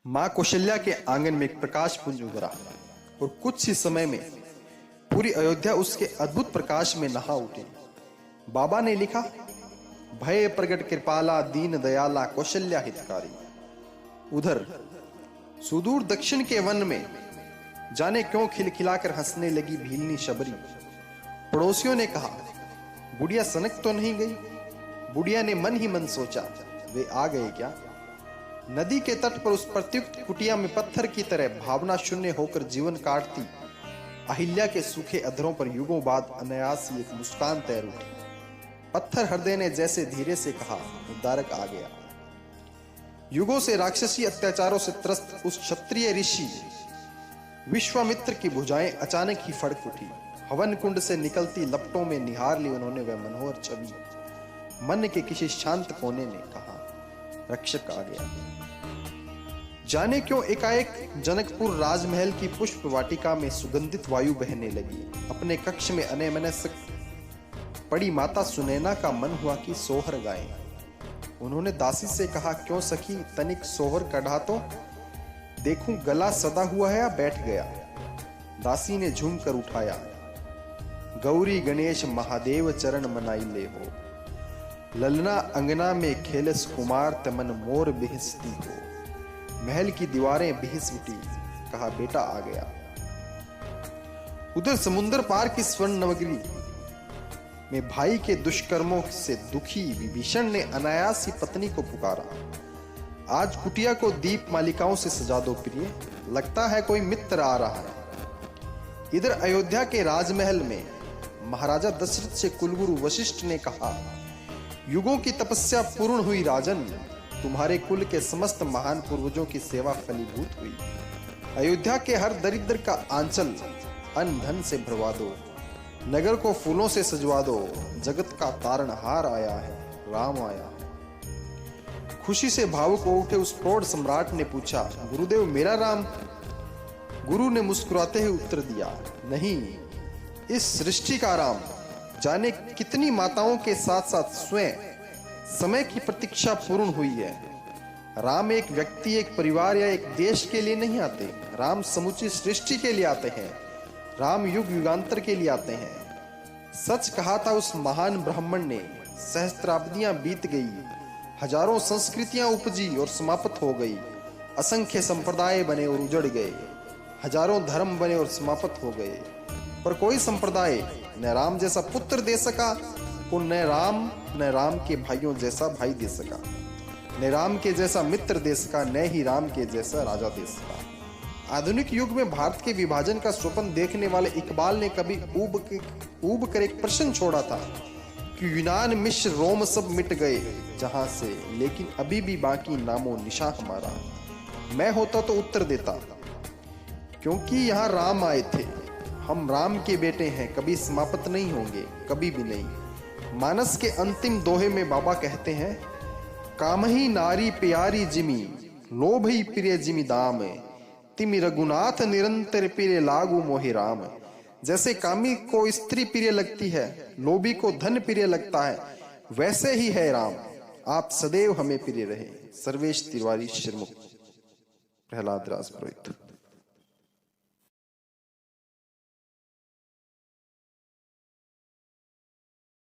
मां कौशल्या के आंगन में एक प्रकाश पुंज उभरा और कुछ ही समय में पूरी अयोध्या उसके अद्भुत प्रकाश में नहा उठी। बाबा ने लिखा, भय प्रगट कृपाला दीन दयाला कौशल्या हितकारी। उधर सुदूर दक्षिण के वन में जाने क्यों खिलखिलाकर हंसने लगी भीलनी शबरी। पड़ोसियों ने कहा, बुढ़िया सनक तो नहीं गई। बुढ़िया ने मन ही मन सोचा, वे आ गए क्या। नदी के तट पर उस प्रत्युक्त कुटिया में पत्थर की तरह भावना शून्य होकर जीवन काटती अहिल्या के सूखे अधरों पर युगों बाद अनायास ही एक मुस्कान तैर उठी। पत्थर हृदय ने जैसे धीरे से कहा, उद्धारक आ गया। युगों से राक्षसी अत्याचारों से त्रस्त उस क्षत्रिय ऋषि विश्वामित्र की भुजाएं अचानक ही फड़क उठी। हवन कुंड से निकलती लपटों में निहार ली उन्होंने वह मनोहर छवि। मन के किसी शांत कोने ने कहा, रक्षक आ गया। जाने क्यों एकाएक जनकपुर राजमहल की पुष्प वाटिका में सुगंधित वायु बहने लगी। अपने कक्ष में अनेमनस्क पड़ी माता सुनैना का मन हुआ कि सोहर गाएं। उन्होंने दासी से कहा, क्यों सखी तनिक सोहर कढ़ा तो देखूं गला सदा हुआ है या बैठ गया। दासी ने झूम कर उठाया, गौरी गणेश महादेव चरण मनाई ले हो। ललना अंगना में खेलस कुमार तमन मोर बिहसती हो। महल की दीवारें बिहस उठी, कहा बेटा आ गया। उधर समुद्र पार की स्वर्ण नगरी में भाई के दुष्कर्मों से दुखी विभीषण ने अनायास ही पत्नी को पुकारा, आज कुटिया को दीप मालिकाओं से सजा दो प्रिय, लगता है कोई मित्र आ रहा है। इधर अयोध्या के राजमहल में महाराजा दशरथ से कुलगुरु वशिष्ठ ने कहा, युगों की तपस्या पूर्ण हुई राजन, तुम्हारे कुल के समस्त महान पूर्वजों की सेवा फलीभूत हुई। अयोध्या के हर दरिद्र का आंचल अन्न धन से भरवा दो, नगर को फूलों से सजवा दो। जगत का तारणहार आया है, राम आया है। खुशी से भावुक हो उठे उस प्रौढ़ सम्राट ने पूछा, गुरुदेव मेरा राम। गुरु ने मुस्कुराते हुए उत्तर दिया, नहीं, इस सृष्टि का राम। जाने कितनी माताओं के साथ साथ स्वयं समय की प्रतीक्षा पूर्ण हुई है। राम एक व्यक्ति, एक परिवार या एक देश के लिए नहीं आते। राम समूची सृष्टि के लिए आते हैं। राम युग युगांतर के लिए आते हैं। सच कहा था उस महान ब्राह्मण ने। सहस्त्राब्दियां बीत गई, हजारों संस्कृतियां उपजी और समाप्त हो गई। असंख्य संप्रदाय बने और उजड़ गए। हजारों धर्म बने और समाप्त हो गए, पर कोई संप्रदाय न राम जैसा पुत्र दे सका और न राम के भाइयों जैसा भाई दे सका, न राम के जैसा मित्र दे सका, न ही राम के जैसा राजा दे सका। आधुनिक युग में भारत के विभाजन का स्वप्न देखने वाले इकबाल ने कभी ऊब कर एक प्रश्न छोड़ा था कि यूनान मिस्र रोम सब मिट गए जहां से, लेकिन अभी भी बाकी नामो निशा हमारा। मैं होता तो उत्तर देता, क्योंकि यहाँ राम आए थे। हम राम के बेटे हैं, कभी समाप्त नहीं होंगे, कभी भी नहीं। मानस के अंतिम दोहे में बाबा कहते हैं, काम ही नारी प्यारी जिमी, लोभ ही प्रिय जिमी दाम, तिमि रघुनाथ निरंतर प्रिय लागू मोहि राम। जैसे कामी को स्त्री प्रिय लगती है, लोभी को धन प्रिय लगता है, वैसे ही है राम। आप सदैव हमें प्रिय रहे। सर्वेश तिवारी, शिरमुख, प्रहलाद राज पुरोहित।